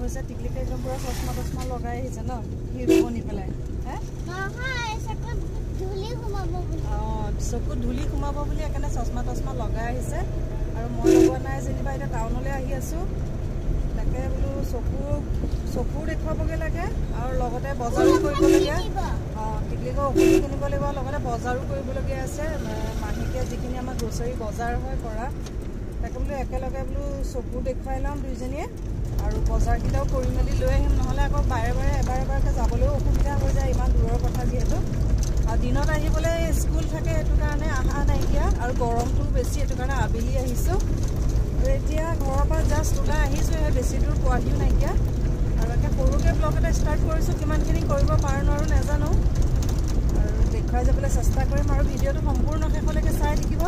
হৈছে টিকলিকে একদম পুৰা চশমা চশমা লগাই আহিছে ন হিৰো বনি পেলাই চকুত ধূলি সোমাব বুলি একেনে চশমা তশমা লগাই আহিছে আৰু মই লগোৱা নাই যেনিবা এতিয়া টাউনলৈ আহি আছোঁ তাকে বোলো চকু দেখুৱাবগৈ লাগে আৰু লগতে বজাৰো কৰিবলগীয়া টিকলিকৰ ঔষধো কিনিব লাগিব লগতে বজাৰো কৰিবলগীয়া আছে মাহেকীয়া যিখিনি আমাৰ গ্ৰচাৰী বজাৰ হয় কৰা তাকে বোলো একেলগে বোলো চকু দেখুৱাই ল'ম দুইজনীয়ে আৰু বজাৰকেইটাও কৰি মেলি লৈ আহিম নহ'লে আকৌ বাৰে বাৰে এবাৰকে যাবলৈও অসুবিধা হৈ যায় ইমান দূৰৰ কথা যিহেতু আৰু দিনত আহিবলৈ স্কুল থাকে সেইটো কাৰণে অহা নাইকিয়া আৰু গৰমটো বেছি সেইটো কাৰণে আবেলি আহিছোঁ আৰু এতিয়া ঘৰৰ পৰা জাষ্ট ওলাই আহিছোঁ বেছি দূৰ পোৱাহিও নাইকিয়া আৰু একে সৰুকৈ ব্লগ এটা ষ্টাৰ্ট কৰিছোঁ কিমানখিনি কৰিব পাৰোঁ নোৱাৰোঁ নাজানো আৰু দেখুৱাই যাবলৈ চেষ্টা কৰিম আৰু ভিডিঅ'টো সম্পূৰ্ণ শেষলৈকে চাই থাকিব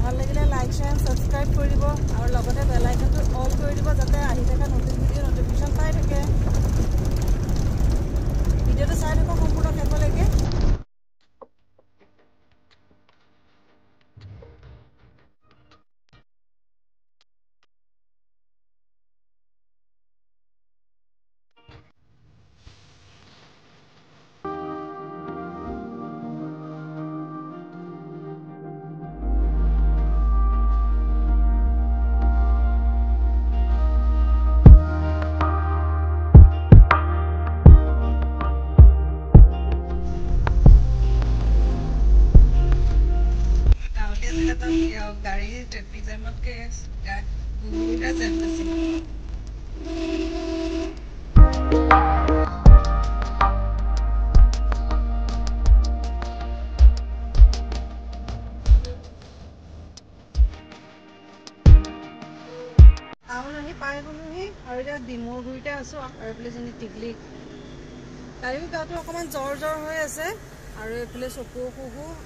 ভাল লাগিলে লাইক শ্বেয়াৰ ছাবস্ক্ৰাইব কৰি দিব আৰু লগতে বেল আইকনটো অল কৰি দিব যাতে আহি থকা নতুন ভিডিঅ' নটিফিকেশ্যন পাই থাকে ভিডিঅ'টো চাই থাকক সম্পূৰ্ণ শেষলৈকে गाड़ी ट्रैफिक जैमत के गुगुरा जैम बसी टाउन आही पाई गलोহি আৰু এতিয়া ডিমৰ গুৰিতে আছো আৰু এফালে যেনি টিকলি তাইও গাটো অকমান জ্বৰ হৈ আছে আৰু এফালে চকু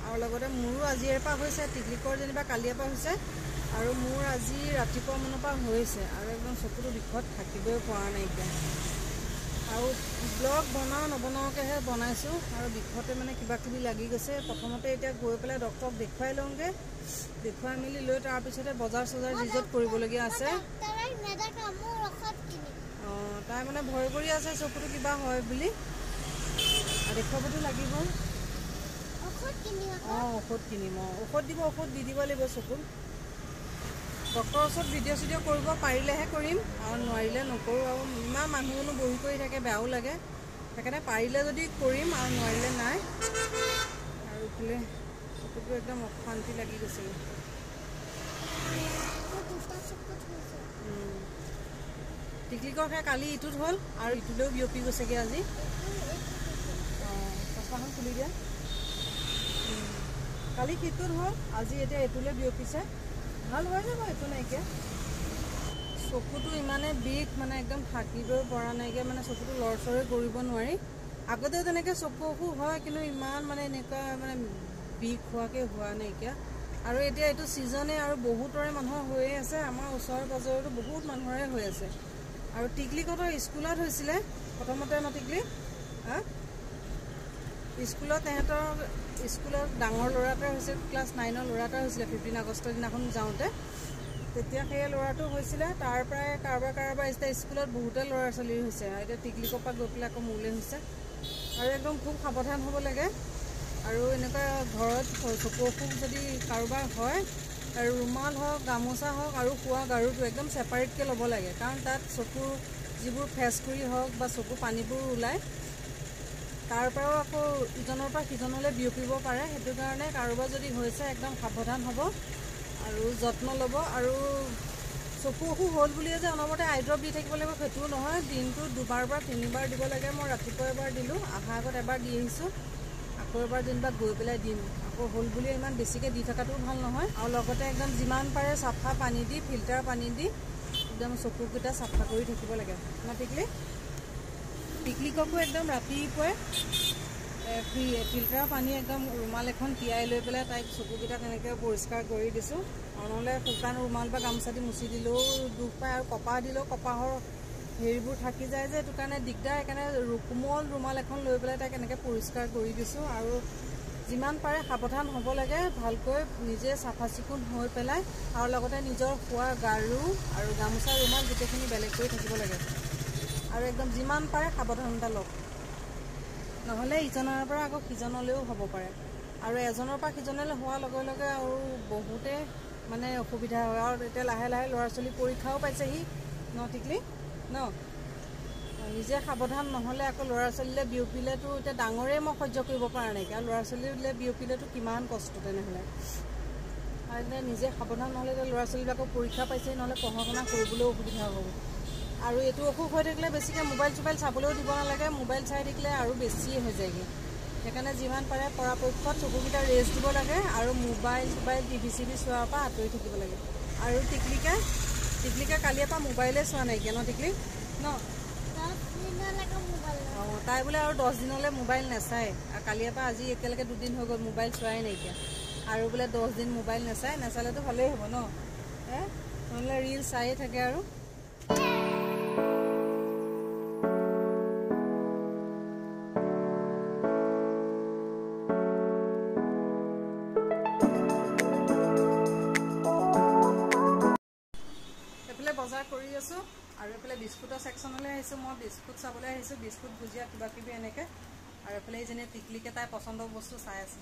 আৰু লগতে মোৰো আজি এৰপা হৈছে টিকলিকৰ যেনিবা কালিৰ পৰা হৈছে আৰু মোৰ আজি ৰাতিপুৱা মানৰ পৰা হৈছে আৰু একদম চকুটো বিষত থাকিবই পৰা নাইকিয়া আৰু ব্লগ নবনাওকেহে বনাইছোঁ আৰু বিষতে মানে কিবা কিবি লাগি গৈছে প্ৰথমতে এতিয়া গৈ পেলাই ডক্টৰক দেখুৱাই লওঁগে দেখুৱাই মেলি লৈ তাৰপিছতে বজাৰ চজাৰ জিজত কৰিবলগীয়া আছে তাই মানে ভয় কৰি আছে চকুটো কিবা হয় বুলি দেখুৱাবতো লাগিব ঔষধ কিনিম ঔষধ দিব ঔষধ দি দিব লাগিব চকুত ডক্টৰৰ ওচৰত ভিডিঅ' চিডিঅ' কৰিব পাৰিলেহে কৰিম আৰু নোৱাৰিলে নকৰোঁ আৰু ইমান মানুহনো বহি কৰি থাকে বেয়াও লাগে সেইকাৰণে পাৰিলে যদি কৰিম আৰু নোৱাৰিলে নাই আৰু ইফালে চকুটো একদম অশান্তি লাগি গৈছে টিকলিকৰ সেই কালি ইটোত হ'ল আৰু ইটোলৈও বিয়পি গৈছেগৈ আজি চশমাখন খুলি দিয়া কালি সিটোত হ'ল আজি এতিয়া এইটোলৈ বিয়পিছে ভাল হৈ যাব এইটো নাইকিয়া চকুটো ইমানে বিষ মানে একদম থাকিবই পৰা নাইকিয়া মানে চকুটো লৰচৰে কৰিব নোৱাৰি আগতেও তেনেকৈ চকু অসুখ হয় কিন্তু ইমান মানে এনেকুৱা মানে বিষ হোৱাকৈ হোৱা নাইকিয়া আৰু এতিয়া এইটো ছিজনে আৰু বহুতৰে মানুহৰ হৈয়ে আছে আমাৰ ওচৰে পাজৰেতো বহুত মানুহৰে হৈ আছে আৰু টিকলিকহঁতৰ স্কুলত হৈছিলে প্ৰথমতে টিকলি স্কুলত তেহেঁতৰ স্কুলত ডাঙৰ ল'ৰাটোৰ হৈছে ক্লাছ 9ৰ ল'ৰাটোৰ হৈছিলে 15 আগষ্টৰ দিনাখন যাওঁতে তেতিয়া সেই ল'ৰাটো হৈছিলে তাৰ পৰাই কাৰোবাৰ এতিয়া স্কুলত বহুতে ল'ৰা ছোৱালীৰ হৈছে এতিয়া টিকলিকৰ পৰা গৈ পেলাই আকৌ মোলৈ হৈছে আৰু একদম খুব সাৱধান হ'ব লাগে আৰু এনেকুৱা ঘৰত চকু অসুখ যদি কাৰোবাৰ হয় আৰু ৰুমাল হওক গামোচা হওক আৰু খোৱা গাৰুটো একদম ছেপাৰেটকৈ ল'ব লাগে কাৰণ তাত চকুৰ যিবোৰ ফেচকুৰি হওক বা চকু পানীবোৰ ওলায় তাৰ পৰাও আকৌ ইজনৰ পৰা সিজনলৈ বিয়পিব পাৰে সেইটো কাৰণে কাৰোবাৰ যদি হৈছে একদম সাৱধান হ'ব আৰু যত্ন ল'ব আৰু চকু অসুখ হ'ল বুলিয়ে যে অনবৰতে আই ড্ৰপ দি থাকিব লাগিব সেইটোও নহয় দিনটোত 2বাৰ বা 3বাৰ দিব লাগে মই ৰাতিপুৱা এবাৰ দিলোঁ অহাৰ আগত এবাৰ দি আহিছোঁ আকৌ এবাৰ যেনিবা গৈ পেলাই দিম আকৌ হ'ল বুলিয়ে ইমান বেছিকৈ দি থকাটোও ভাল নহয় আৰু লগতে একদম যিমান পাৰে চাফা পানী দি ফিল্টাৰ পানী দি একদম চকুকেইটা চাফা কৰি থাকিব লাগে টিকলিককো একদম ৰাতিপুৱাই ফিল্টাৰৰ পানী একদম ৰুমাল এখন তিয়াই লৈ পেলাই তাইক চকুকেইটা তেনেকৈ পৰিষ্কাৰ কৰি দিছোঁ আৰু নহ'লে শুকান ৰুমাল বা গামোচা দি মুচি দিলেও দুখ পায় আৰু কপাহ দিলেও কপাহৰ হেৰিবোৰ থাকি যায় যে সেইটো কাৰণে দিগদাৰ সেইকাৰণে কোমল ৰুমাল এখন লৈ পেলাই তাইক এনেকৈ পৰিষ্কাৰ কৰি দিছোঁ আৰু যিমান পাৰে সাৱধান হ'ব লাগে ভালকৈ নিজে চাফা চিকুণ হৈ পেলাই আৰু লগতে নিজৰ খোৱা গাৰু আৰু গামোচা ৰুমাল গোটেইখিনি বেলেগ কৰি থাকিব লাগে আৰু একদম যিমান পাৰে সাৱধানতা লওক, নহ'লে ইজনৰ পৰা আকৌ সিজনলৈও হ'ব পাৰে। আৰু এজনৰ পৰা সিজনলৈ হোৱাৰ লগে লগে আৰু বহুতে মানে অসুবিধা হয়। আৰু এতিয়া লাহে লাহে ল'ৰা ছোৱালী পৰীক্ষাও পাইছেহি ন টিকলি ন, নিজে সাৱধান নহ'লে আকৌ ল'ৰা ছোৱালীলৈ বিয়পিলেতো এতিয়া ডাঙৰে মই সহ্য কৰিব পৰা নাই, আৰু ল'ৰা ছোৱালীলৈ বিয়পিলেতো কিমান কষ্ট তেনেহ'লে। আৰু এতিয়া নিজে সাৱধান নহ'লে এতিয়া ল'ৰা ছোৱালীবিলাকক পৰীক্ষা পাইছেহি, নহ'লে পঢ়া শুনা কৰিবলৈও অসুবিধা হ'ব। আৰু এইটো অসুখ হৈ থাকিলে বেছিকৈ মোবাইল চোবাইল চাবলৈও দিব নালাগে, মোবাইল চাই থাকিলে আৰু বেছিয়ে হৈ যায়গৈ। সেইকাৰণে যিমান পাৰে পৰাপক্ষত চকুকেইটা ৰেষ্ট দিব লাগে, আৰু মোবাইল চোবাইল টিভি চিভি চোৱাৰ পৰা আঁতৰি থাকিব লাগে। আৰু টিকলিকে কালিৰ পৰা মোবাইলে চোৱা নাইকিয়া ন টিকলি ন? অঁ, তাই বোলে আৰু 10 দিনলৈ মোবাইল নাচায়। আৰু কালিৰ পৰা আজি একেলগে 2 দিন হৈ গ'ল মোবাইল চোৱাই নাইকিয়া, আৰু বোলে 10 দিন মোবাইল নাচালেতো ভালেই হ'ব ন, নহ'লে ৰিল চায়ে থাকে। আৰু এইফালে বজাৰ কৰি আছোঁ, আৰু এইফালে বিস্কুটৰ ছেকশ্যনলৈ আহিছোঁ। মই বিস্কুট চাবলৈ আহিছোঁ, বিস্কুট ভুজিয়া কিবা কিবি এনেকৈ। আৰু এইফালে এইজনী টিকলিকে তাই পচন্দৰ বস্তু চাই আছে,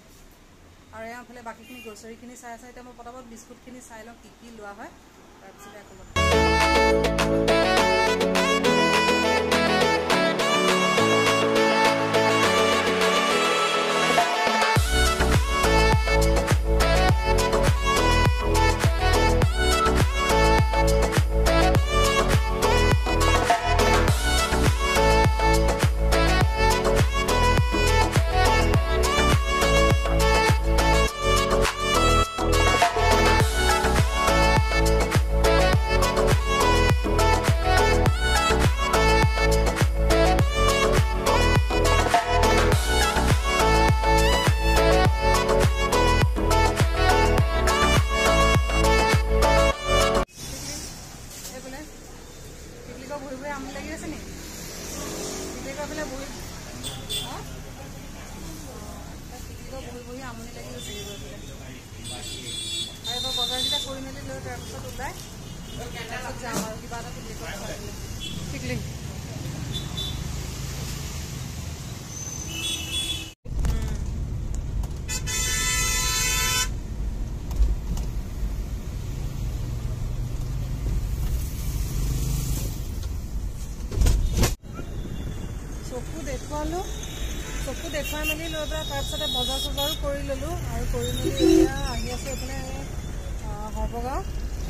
আৰু এইফালে বাকীখিনি গ্ৰ'চাৰীখিনি চাই আছে। এতিয়া মই পটাপট বিস্কুটখিনি চাই লওঁ কি কি লোৱা হয়, তাৰপিছতে আকৌ আমনি লাগি গৈছে। আৰু এবাৰ বজাৰকেইটা কৰি মেলি লৈ তাৰপিছত ওলাই তাৰপিছত যাম আৰু কিবা এটা টিকলি চকু দেখুৱাই মেলি লৈ পেলাই তাৰপিছতে বজাৰ চজাৰো কৰি ল'লোঁ, আৰু কৰি মেলি এতিয়া আহি আছোঁ এইফালে সৰ্বগাঁও।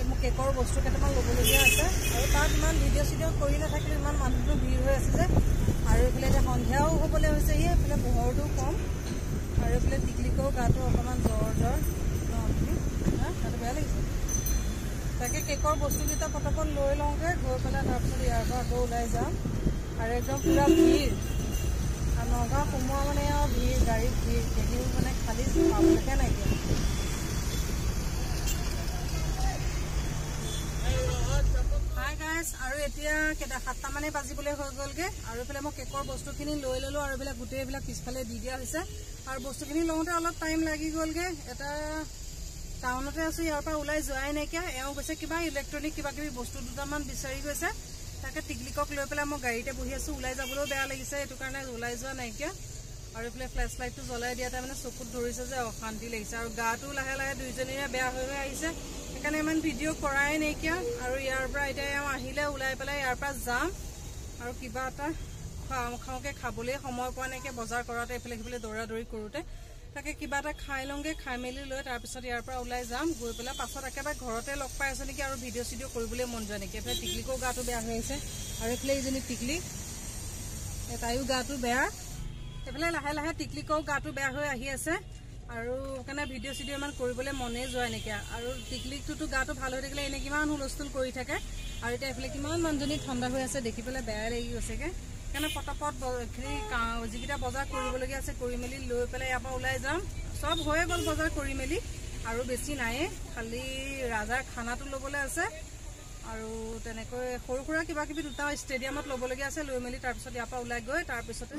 মোৰ কেকৰ বস্তু কেইটামান ল'বলগীয়া আছে, আৰু তাত ইমান ভিডিঅ' চিডিঅ' কৰি নাথাকিলোঁ, ইমান মানুহটো ভিৰ হৈ আছে যে। আৰু এইফালে এতিয়া সন্ধিয়াও হ'বলৈ হৈছেহি, এইফালে পোহৰটো কম, আৰু এইফালে টিকলিকৰো গাটো অকণমান জ্বৰ গাটো বেয়া লাগিছে। তাকে কেকৰ বস্তুকেইটা পটাপট লৈ লওঁগৈ, গৈ পেলাই তাৰপিছত ইয়াৰ পৰা আকৌ ওলাই যাম। আৰু একদম পূৰা ভিৰ, আৰু নগাঁও সোমোৱা মানে আৰু ভিৰ, গাড়ীত ভিৰ, কেহিও মানে খালী পাবলৈকে নাইকিয়া। হাই গাইজ, আৰু এতিয়া 7টামানেই বাজিবলৈ হৈ গ'লগৈ, আৰু এইফালে মই কেকৰ বস্তুখিনি লৈ ল'লোঁ, আৰু এইবিলাক গোটেই এইবিলাক পিছফালে দি দিয়া হৈছে। আৰু বস্তুখিনি লওঁতে অলপ টাইম লাগি গ'লগৈ। এটা টাউনতে আছোঁ, ইয়াৰ পৰা ওলাই যোৱাই নাইকিয়া। এওঁ গৈছে কিবা ইলেক্ট্ৰনিক কিবা কিবি বস্তু দুটামান বিচাৰি গৈছে, তাকে টিকলিকক লৈ পেলাই মই গাড়ীতে বহি আছোঁ। ওলাই যাবলৈও বেয়া লাগিছে, সেইটো কাৰণে ওলাই যোৱা নাইকিয়া। আৰু এইফালে ফ্লেছ লাইটটো জ্বলাই দিয়া তাৰমানে চকুত ধৰিছে যে অশান্তি লাগিছে, আৰু গাটো লাহে লাহে দুইজনীৰে বেয়া হৈ আহিছে, সেইকাৰণে ইমান ভিডিঅ' কৰাই নাইকিয়া। আৰু ইয়াৰ পৰা এতিয়া এওঁ আহিলে ওলাই পেলাই ইয়াৰ পৰা যাম, আৰু কিবা এটা খাওঁকৈ খাবলৈ সময় পোৱা নাইকিয়া। বজাৰ কৰাতে এইফালে সিফালে দৌৰা দৌৰি কৰোঁতে তাকে কিবা এটা খাই লওঁগৈ, খাই মেলি লৈ তাৰপিছত ইয়াৰ পৰা ওলাই যাম। গৈ পেলাই পাছত একেবাৰে ঘৰতে লগ পাই আছোঁ নেকি, আৰু ভিডিঅ' চিডিঅ' কৰিবলৈ মন যোৱা নেকি। এইফালে টিকলিকো গাটো বেয়া হৈ আহিছে, আৰু এইফালে এইজনী টিকলি তাইও গাটো বেয়া। এইফালে লাহে লাহে টিকলিকো গাটো বেয়া হৈ আহি আছে, আৰু সেইকাৰণে ভিডিঅ' চিডিঅ' ইমান কৰিবলৈ মনেই যোৱা নাইকিয়া। আৰু টিকলিকটোতো গাটো ভাল হৈ থাকিলে এনেই কিমান হুলস্থুল কৰি থাকে, আৰু এতিয়া এইফালে কিমান মানুহজনী ঠাণ্ডা হৈ আছে দেখি পেলাই বেয়া লাগি গৈছেগৈ। সেইকাৰণে পটাপট যিকেইটা বজাৰ কৰিবলগীয়া আছে কৰি মেলি লৈ পেলাই ইয়াৰ পৰা ওলাই যাম। চব হৈয়ে গ'ল বজাৰ কৰি মেলি, আৰু বেছি নাইয়ে, খালি ৰাজাৰ খানাটো ল'বলৈ আছে, আৰু তেনেকৈ সৰু সুৰা কিবা কিবি দুটা ষ্টেডিয়ামত ল'বলগীয়া আছে। লৈ মেলি তাৰপিছত ইয়াৰ পৰা ওলাই গৈ তাৰপিছতে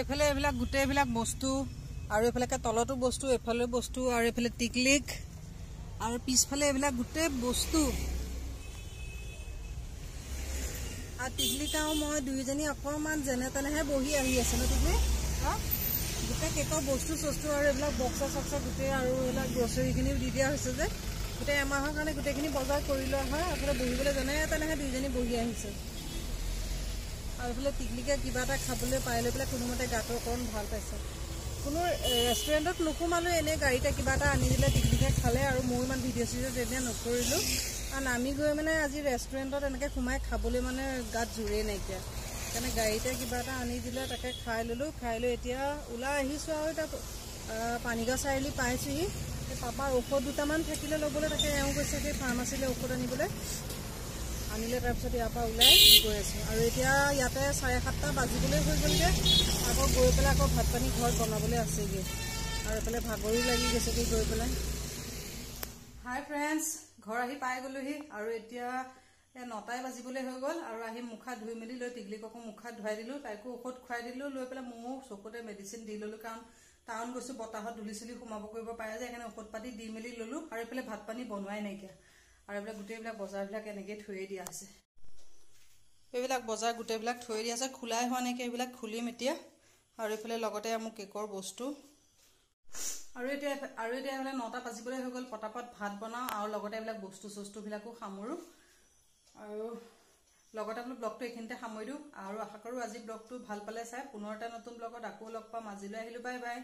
এইফালে এইবিলাক গোটেইবিলাক বস্তু আৰু এইফালেকে তলতো বস্তু এইফালে বস্তু আৰু এইফালে টিকলিক আৰু পিছফালে এইবিলাক গোটেই বস্তু আৰু টিকলিক আৰু মই দুইজনী অকণমান যেনে তেনেহে বহি আহি আছে ন টিকলি গোটেই কেকৰ বস্তু চস্তু আৰু এইবিলাক বক্সা চক্সা গোটেই আৰু এইবিলাক গ্ৰচাৰীখিনিও দি দিয়া হৈছে যে গোটেই এমাহৰ কাৰণে গোটেইখিনি বজাৰ কৰি লোৱা হয় এইফালে বহিবলৈ যেনে তেনেহে দুইজনী বহি আহিছে আৰু এইফালে টিকলিকে কিবা এটা খাবলৈ পাই লৈ পেলাই কোনোমতে গাটো অকণ ভাল পাইছে কোনো ৰেষ্টুৰেণ্টত নোসোমালোঁ এনেই গাড়ীতে কিবা এটা আনি দিলে টিকলিকে খালে আৰু মই ইমান ভিডিঅ' চিডিঅ' তেতিয়া নকৰিলোঁ আৰু নামি গৈ মানে আজি ৰেষ্টুৰেণ্টত এনেকৈ সোমাই খাবলৈ মানে গাত জোৰেই নাইকিয়া সেইকাৰণে গাড়ীতে কিবা এটা আনি দিলে তাকে খাই ল'লোঁ খাই লৈ এতিয়া ওলাই আহিছোঁ আৰু এতিয়া পানীগাঁও চাৰিআলি পাইছোঁহি পাপাৰ ঔষধ দুটামান থাকিলে ল'বলৈ তাকে এওঁ গৈছে সেই ফাৰ্মাচীলৈ ঔষধ আনিবলৈ আনিলে তাৰপিছত ইয়াৰ পৰা ওলাই গৈ আছোঁ আৰু এতিয়া ইয়াতে 7:30 বাজিবলৈ হৈ গ'লগৈ আকৌ গৈ পেলাই আকৌ ভাত পানী ঘৰত বনাবলৈ আছেগৈ আৰু এইফালে ভাগৰো লাগি গৈছেগৈ গৈ পেলাই হাই ফ্ৰেণ্ডছ ঘৰ আহি পাই গ'লোহি আৰু এতিয়া 9টাই বাজিবলৈ হৈ গ'ল আৰু আহি মুখ হাত ধুই মেলি লৈ টিকলিককো মুখ হাত ধুৱাই দিলোঁ তাইকো ঔষধ খুৱাই দিলোঁ লৈ পেলাই ময়ো চকুতে মেডিচিন দি ল'লোঁ কাৰণ টাউন গৈছোঁ বতাহত ধূলি চুলি সোমাব কৰিব পাৰে যে সেইকাৰণে ঔষধ পাতি দি মেলি ল'লোঁ আৰু এইফালে ভাত পানী বনোৱাই নাইকিয়া আৰু এইবিলাক গোটেইবিলাক বজাৰবিলাক এনেকৈ থৈয়ে দিয়া আছে এইবিলাক বজাৰ গোটেইবিলাক থৈ দিয়া আছে খোলাই হোৱা নাইকিয়া এইবিলাক খুলিম এতিয়া আৰু এইফালে লগতে মোৰ কেকৰ বস্তু আৰু এতিয়া এইফালে 9টা বাজিবলৈ হৈ গ'ল পটাপট ভাত বনাওঁ আৰু লগতে এইবিলাক বস্তু চস্তুবিলাকো সামৰোঁ আৰু লগতে বোলো ব্লগটো এইখিনিতে সামৰি দিওঁ আৰু আশা কৰোঁ আজি ব্লগটো ভাল পালে চাই পুনৰ এটা নতুন ব্লগত আকৌ লগ পাম আজিলৈ আহিলোঁ বাই বাই